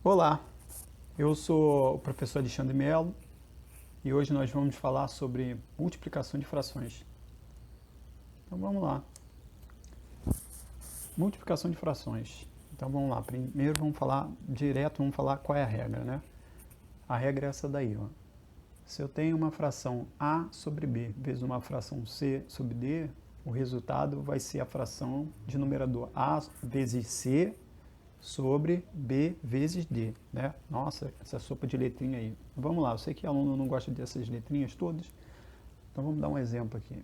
Olá, eu sou o professor Alexandre Melo e hoje nós vamos falar sobre multiplicação de frações. Então vamos lá. Multiplicação de frações. Então vamos lá. Primeiro vamos falar direto, vamos falar qual é a regra, né? A regra é essa daí, ó. Se eu tenho uma fração A sobre B vezes uma fração C sobre D, o resultado vai ser a fração de numerador A vezes C sobre B vezes D, né? Nossa, essa sopa de letrinha aí. Vamos lá, eu sei que aluno não gosta dessas letrinhas todas, então vamos dar um exemplo aqui.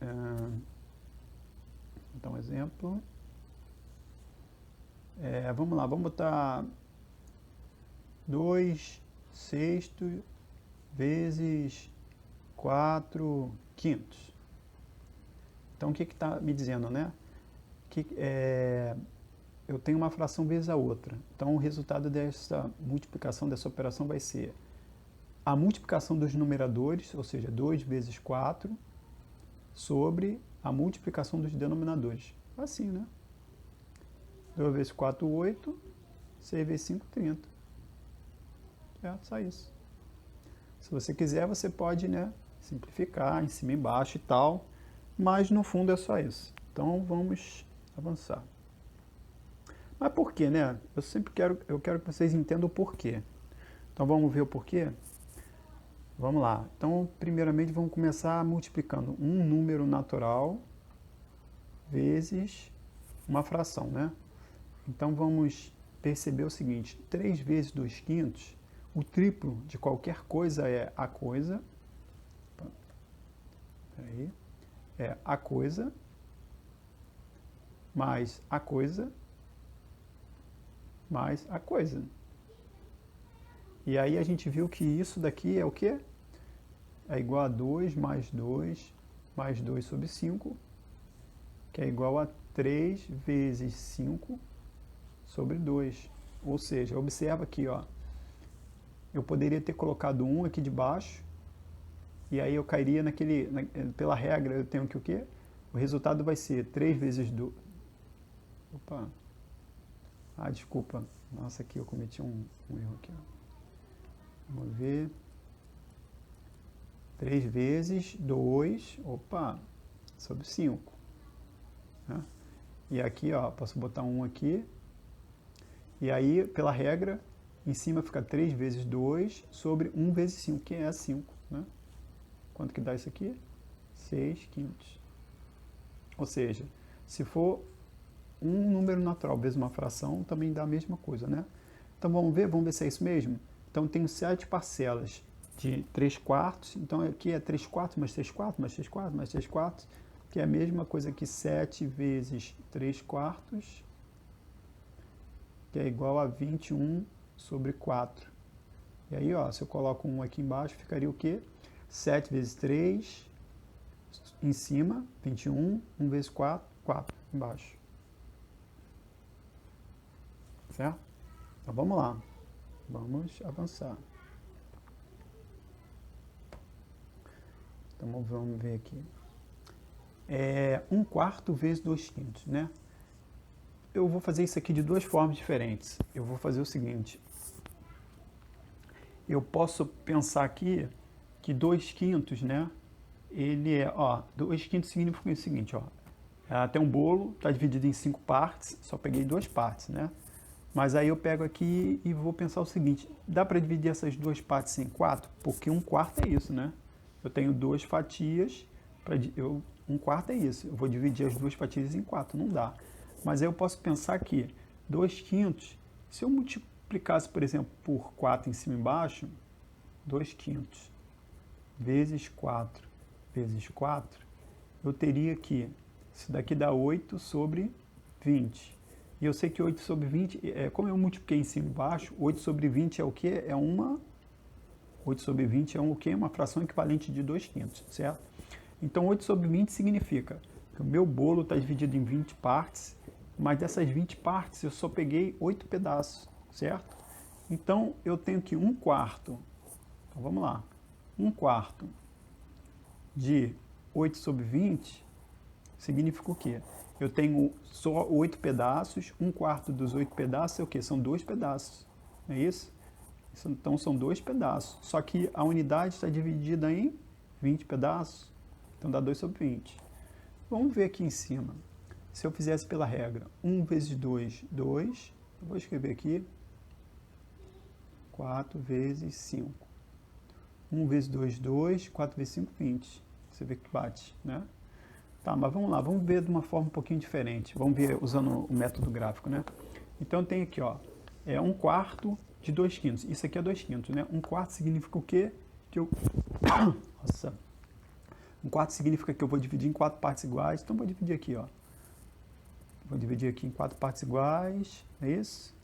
Vou dar um exemplo. Vamos lá, vamos botar 2 sextos vezes 4 quintos. Então o que está me dizendo, né? Que eu tenho uma fração vezes a outra. Então o resultado dessa multiplicação, dessa operação vai ser a multiplicação dos numeradores, ou seja, 2 vezes 4, sobre a multiplicação dos denominadores. Assim, né? 2 vezes 4, 8. 6 vezes 5, 30. Certo? Só isso. Se você quiser, você pode, né, simplificar em cima e embaixo e tal, mas no fundo é só isso. Então vamos avançar. Mas por quê, né? Eu quero que vocês entendam o porquê. Então vamos ver o porquê? Vamos lá. Então, primeiramente, vamos começar multiplicando um número natural vezes uma fração, né? Então vamos perceber o seguinte: 3 vezes 2 quintos, o triplo de qualquer coisa é a coisa. Peraí. É a coisa mais a coisa mais a coisa. E aí a gente viu que isso daqui é o quê? É igual a 2 mais 2 mais 2 sobre 5, que é igual a 3 vezes 5 sobre 2. Ou seja, observa aqui, ó. Eu poderia ter colocado 1 aqui de baixo, e aí eu cairia pela regra, eu tenho que o quê? O resultado vai ser 3 vezes 2. Opa. Desculpa. Nossa, aqui eu cometi um erro aqui, ó. Vamos ver. 3 vezes 2, sobre 5. Né? E aqui, ó, posso botar 1 aqui. E aí, pela regra, em cima fica 3 vezes 2 sobre 1 vezes 5, que é 5. Né? Quanto que dá isso aqui? 6 quintos. Ou seja, se for um número natural vezes uma fração, também dá a mesma coisa, né? Então vamos ver se é isso mesmo? Então tenho 7 parcelas de 3 quartos, então aqui é 3 quartos mais 3 quartos mais 3 quartos mais 3 quartos, que é a mesma coisa que 7 vezes 3 quartos, que é igual a 21 sobre 4. E aí, ó, se eu coloco 1 aqui embaixo, ficaria o quê? 7 vezes 3 em cima, 21, 1 vezes 4, 4 embaixo. Certo? Então vamos lá. Vamos avançar. Então vamos ver aqui. 1 quarto vezes 2 quintos, né? Eu vou fazer isso aqui de duas formas diferentes. Eu vou fazer o seguinte. Eu posso pensar aqui que 2 quintos, né? Ele é, ó, 2 quintos significa o seguinte, ó. Tem um bolo, está dividido em 5 partes, só peguei 2 partes, né? Mas aí eu pego aqui e vou pensar o seguinte: dá para dividir essas 2 partes em 4? Porque 1 quarto é isso, né? Eu tenho 2 fatias, 1 quarto é isso. Eu vou dividir as 2 fatias em 4, não dá. Mas aí eu posso pensar que 2 quintos, se eu multiplicasse, por exemplo, por 4 em cima e embaixo, 2 quintos vezes 4 vezes 4, eu teria que, isso daqui dá 8 sobre 20. E eu sei que 8 sobre 20, como eu multipliquei em cima e embaixo, 8 sobre 20 é o quê? 8 sobre 20 é o quê? Uma fração equivalente de 2 quintos, certo? Então 8 sobre 20 significa que o meu bolo está dividido em 20 partes, mas dessas 20 partes eu só peguei 8 pedaços, certo? Então eu tenho que 1 quarto, então vamos lá, 1 quarto de 8 sobre 20 significa o quê? eu tenho só 8 pedaços, 1/4 dos 8 pedaços é o quê? São 2 pedaços, não é isso? Então são 2 pedaços, só que a unidade está dividida em 20 pedaços, então dá 2 sobre 20. Vamos ver aqui em cima, se eu fizesse pela regra 1 vezes 2, 2, eu vou escrever aqui 4 vezes 5. 1 vezes 2, 2, 4 vezes 5, 20. Você vê que bate, né? Tá, mas vamos lá, vamos ver de uma forma um pouquinho diferente. Vamos ver usando o método gráfico, né? Então tem aqui, ó, 1/4 de 2/5. Isso aqui é 2/5, né? 1/4 significa o quê? Que eu... Nossa. 1/4 significa que eu vou dividir em 4 partes iguais. Então vou dividir aqui, ó. Vou dividir aqui em 4 partes iguais, é isso?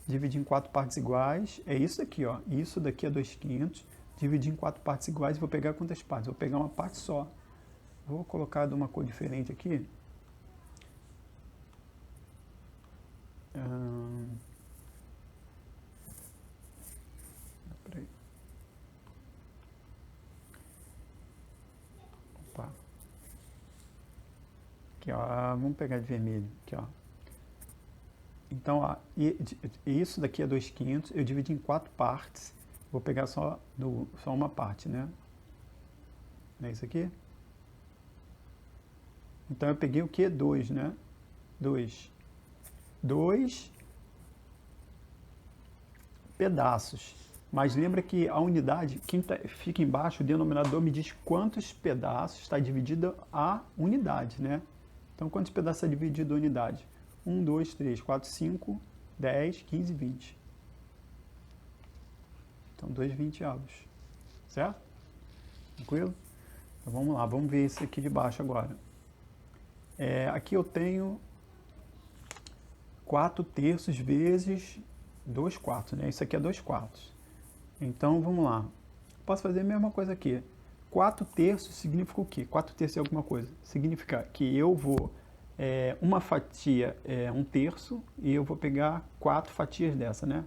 Dividir em 4 partes iguais, é isso aqui, ó. Isso daqui é 2/5. Dividir em 4 partes iguais, vou pegar quantas partes? Vou pegar uma parte só. Vou colocar de uma cor diferente aqui. Peraí. Opa. Aqui, ó. Vamos pegar de vermelho. Aqui, ó. Então, ó, isso daqui é 2/5. Eu dividi em 4 partes. Vou pegar só uma parte, né? Não é isso aqui? Então eu peguei o que? 2, né? 2 pedaços. Mas lembra que a unidade, quem fica embaixo, o denominador me diz quantos pedaços está dividida a unidade, né? Então quantos pedaços está dividido a unidade? 1, 2, 3, 4, 5, 10, 15, 20. Então 2/20avos, certo? Tranquilo? Então vamos lá, vamos ver esse aqui de baixo agora. Aqui eu tenho 4/3 vezes 2/4, né? Isso aqui é 2/4. Então, vamos lá. Posso fazer a mesma coisa aqui. 4/3 significa o quê? 4/3 é alguma coisa. Significa que eu vou... uma fatia é 1/3 e eu vou pegar 4 fatias dessa, né?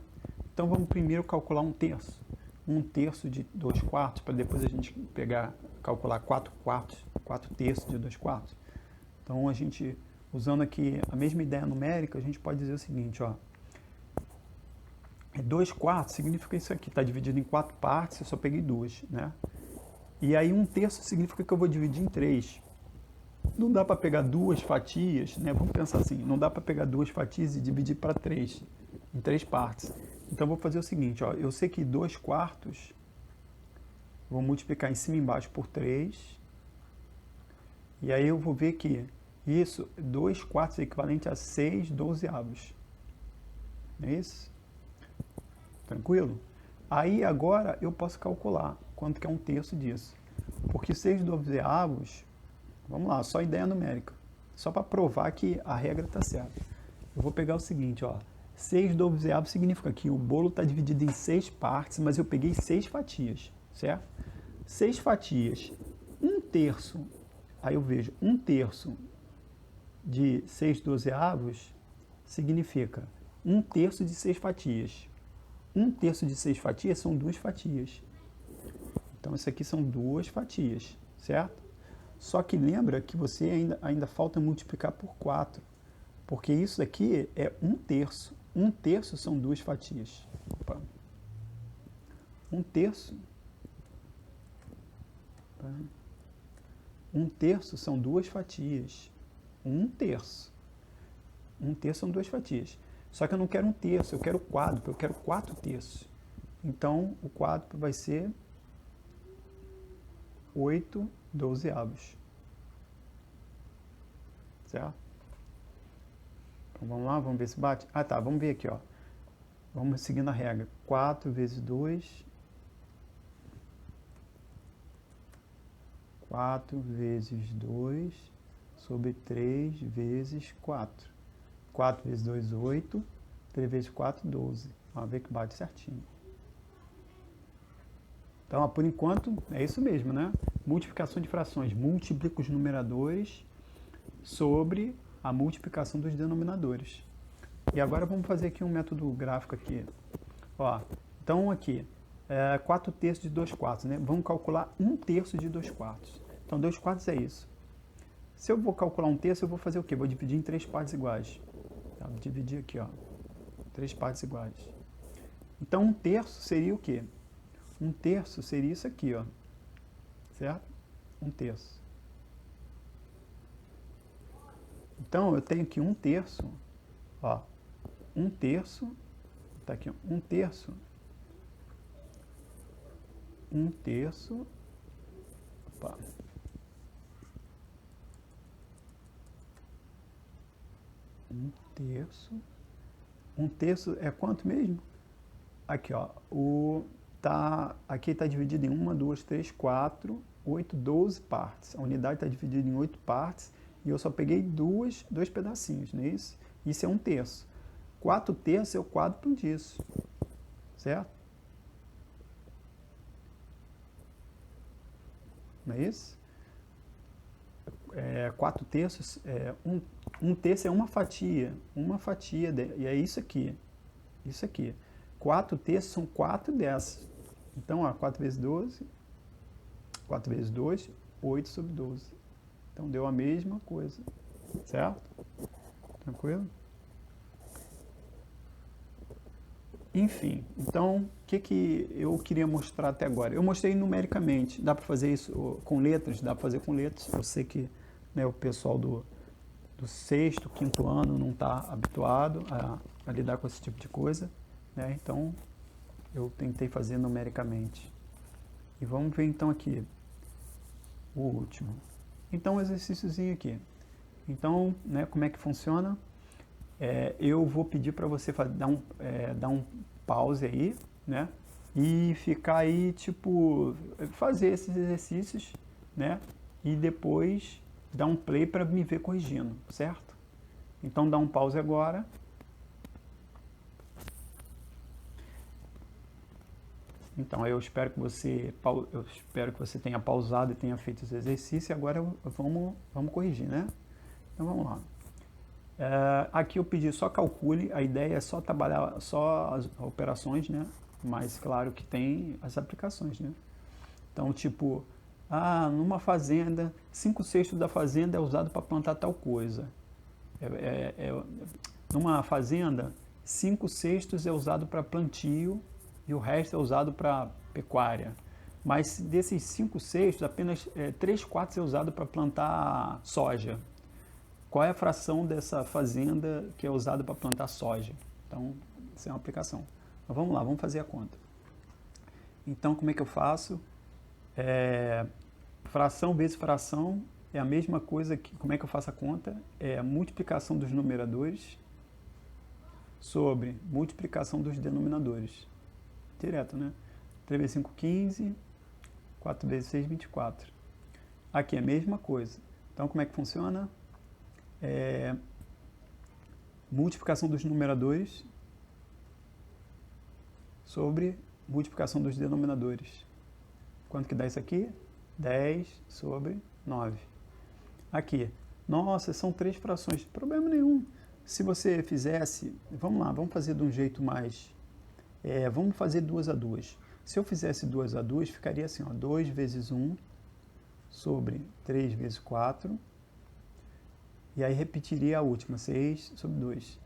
Então, vamos primeiro calcular 1/3. 1/3 de 2/4, para depois a gente calcular 4/3 de 2/4. Então, a gente, usando aqui a mesma ideia numérica, a gente pode dizer o seguinte, ó. 2/4 significa isso aqui, está dividido em 4 partes, eu só peguei 2, né? E aí 1/3 significa que eu vou dividir em 3. Não dá para pegar 2 fatias, né? Vamos pensar assim, não dá para pegar 2 fatias e dividir para 3, em 3 partes. Então, vou fazer o seguinte, ó. Eu sei que 2/4, vou multiplicar em cima e embaixo por 3. E aí eu vou ver que isso, 2/4 é equivalente a 6/12avos. Não é isso? Tranquilo? Aí agora eu posso calcular quanto que é 1/3 disso. Porque 6/12avos, vamos lá, só ideia numérica. Só para provar que a regra está certa. Eu vou pegar o seguinte, ó. 6/12avos significa que o bolo está dividido em 6 partes, mas eu peguei 6 fatias, certo? 6 fatias, 1/3. Aí eu vejo 1/3 de 6/12avos significa 1/3 de 6 fatias. 1/3 de 6 fatias são 2 fatias. Então, isso aqui são 2 fatias, certo? Só que lembra que você ainda falta multiplicar por 4. Porque isso aqui é 1/3. 1/3 são 2 fatias. Opa. 1/3. 1/3 são 2 fatias. 1/3. 1/3 são 2 fatias. Só que eu não quero 1/3, eu quero quádruplo, eu quero 4/3. Então, o quádruplo vai ser 8/12avos. Certo? Então, vamos lá, vamos ver se bate. Ah, tá, vamos ver aqui, ó. Vamos seguindo a regra. 4 vezes 2... 4 vezes 2 sobre 3 vezes 4. 4 vezes 2, 8. 3 vezes 4, 12. Vamos ver que bate certinho. Então, por enquanto, é isso mesmo, né? Multiplicação de frações. Multiplica os numeradores sobre a multiplicação dos denominadores. E agora vamos fazer aqui um método gráfico aqui. Ó, então, aqui, 4/3 de 2/4, né? Vamos calcular 1/3 de 2/4. Então, 2/4 é isso. Se eu vou calcular um terço, eu vou fazer o quê? Vou dividir em 3 partes iguais. Tá? Vou dividir aqui, ó, 3 partes iguais. Então, um terço seria o quê? Um terço seria isso aqui, ó. Certo? Um terço. Então, eu tenho aqui um terço, ó. Um terço, tá aqui, ó, um terço. Um terço. Opa. Um terço. Um terço é quanto mesmo? Aqui, ó. Aqui está dividido em 1, 2, 3, 4, 8, 12 partes. A unidade está dividida em 8 partes e eu só peguei dois pedacinhos, não é isso? Isso é um terço. 4 terços é o quádruplo disso, certo? Não é isso? 4 terços, um terço é uma fatia, e é isso aqui, isso aqui. 4 terços são 4 dessas. Então, ó, 4 vezes 12, 4 vezes 2, 8 sobre 12. Então, deu a mesma coisa, certo? Tranquilo? Enfim, então, o que eu queria mostrar até agora? Eu mostrei numericamente, dá para fazer isso com letras? Dá para fazer com letras. Eu sei que, né, o pessoal do sexto, quinto ano não está habituado a lidar com esse tipo de coisa, né? Então, eu tentei fazer numericamente. E vamos ver então aqui o último. Então, um exercíciozinho aqui. Então, né, como é que funciona? Eu vou pedir para você dar um pause aí, né? E ficar aí, tipo, fazer esses exercícios, né? E depois dar um play para me ver corrigindo, certo? Então, dá um pause agora. Então, eu espero que você tenha pausado e tenha feito esse exercício. E agora vamos corrigir, né? Então, vamos lá. Aqui eu pedi só calcule, a ideia é só trabalhar só as operações, né? Mas claro que tem as aplicações, né? Então, tipo, numa fazenda, 5/6 da fazenda é usado para plantar tal coisa. Numa fazenda, 5/6 é usado para plantio e o resto é usado para pecuária. Mas desses 5/6, apenas 3/4 é usado para plantar soja. Qual é a fração dessa fazenda que é usada para plantar soja? Então, essa é uma aplicação. Mas vamos lá, vamos fazer a conta. Então, como é que eu faço? Fração vezes fração é a mesma coisa que... Como é que eu faço a conta? É a multiplicação dos numeradores sobre multiplicação dos denominadores. Direto, né? 3 vezes 5, 15. 4 vezes 6, 24. Aqui é a mesma coisa. Então, como é que funciona? Multiplicação dos numeradores sobre multiplicação dos denominadores. Quanto que dá isso aqui? 10 sobre 9. Aqui, nossa, são 3 frações, problema nenhum. Se você fizesse, vamos lá, vamos fazer de um jeito mais, vamos fazer 2 a 2. Se eu fizesse 2 a 2, ficaria assim, ó, 2 vezes 1 sobre 3 vezes 4. E aí repetiria a última, 6 sobre 2.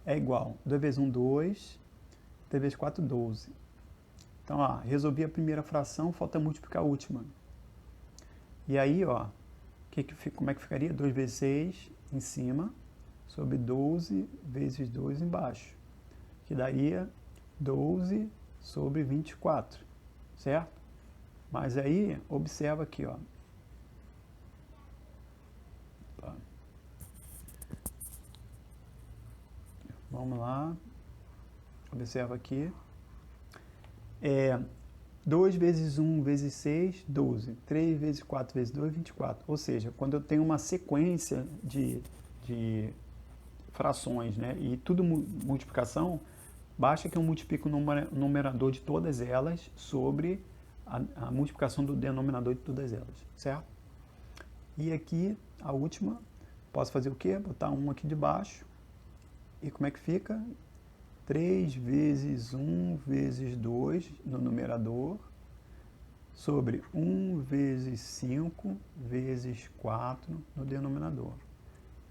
É igual, 2 vezes 1, 2, 3 vezes 4, 12. Então, ó, resolvi a primeira fração, falta multiplicar a última. E aí, ó, como é que ficaria? 2 vezes 6 em cima, sobre 12 vezes 2 embaixo. Que daria 12 sobre 24, certo? Mas aí, observa aqui, ó. Vamos lá, observa aqui. 2 vezes 1 vezes 6, 12. 3 vezes 4 vezes 2, 24. Ou seja, quando eu tenho uma sequência de frações, né, e tudo multiplicação, basta que eu multiplique o numerador de todas elas sobre a multiplicação do denominador de todas elas, certo? E aqui, a última, posso fazer o quê? Botar 1 aqui de baixo. E como é que fica? 3 vezes 1 vezes 2 no numerador, sobre 1 vezes 5 vezes 4 no denominador.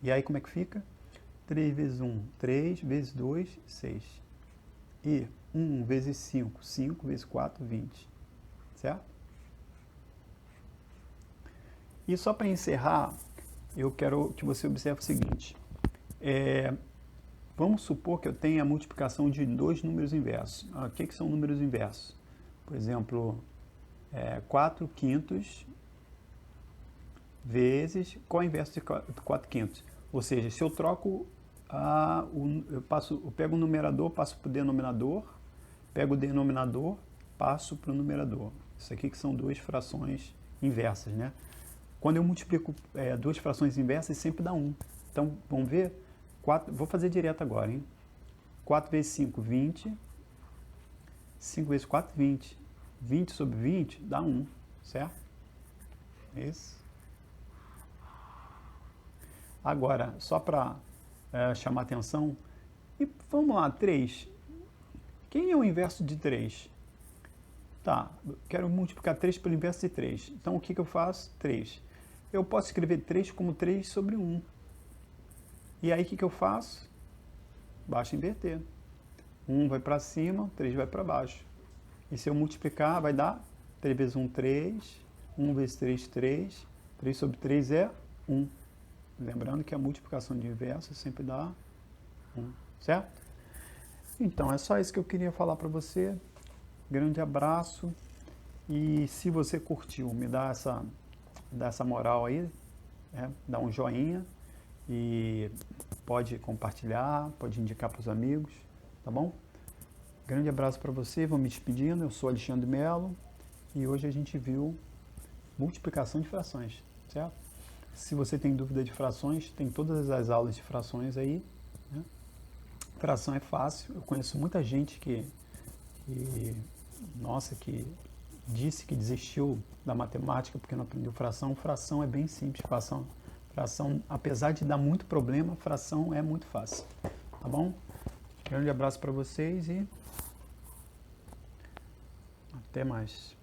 E aí como é que fica? 3 vezes 1, 3 vezes 2, 6. E 1 vezes 5, 5 vezes 4, 20. Certo? E só para encerrar, eu quero que você observe o seguinte. Vamos supor que eu tenha a multiplicação de dois números inversos. O que são números inversos? Por exemplo, 4 quintos vezes... Qual é o inverso de 4 quintos? Ou seja, se eu troco, eu pego o numerador, passo para o denominador, pego o denominador, passo para o numerador. Isso aqui que são duas frações inversas, né? Quando eu multiplico duas frações inversas, sempre dá 1. Então, vamos ver? 4, vou fazer direto agora, hein? 4 vezes 5, 20. 5 vezes 4, 20. 20 sobre 20 dá 1, certo? Isso. Agora, só para chamar atenção, e vamos lá, 3. Quem é o inverso de 3? Tá, quero multiplicar 3 pelo inverso de 3. Então, o que eu faço? 3. Eu posso escrever 3 como 3 sobre 1. E aí, o que eu faço? Basta inverter. 1 vai para cima, 3 vai para baixo. E se eu multiplicar, vai dar 3 vezes 1, 3. 1 vezes 3, 3. 3 sobre 3 é 1. Lembrando que a multiplicação de inverso sempre dá 1, certo? Então, é só isso que eu queria falar para você. Grande abraço. E se você curtiu, me dá essa moral aí, dá um joinha. E pode compartilhar, pode indicar para os amigos, tá bom? Grande abraço para você, vou me despedindo, eu sou Alexandre Melo e hoje a gente viu multiplicação de frações, certo? Se você tem dúvida de frações, tem todas as aulas de frações aí, né? Fração é fácil, eu conheço muita gente que disse que desistiu da matemática porque não aprendeu fração. Fração é bem simples, fração, apesar de dar muito problema, fração é muito fácil, tá bom? Grande abraço para vocês e até mais.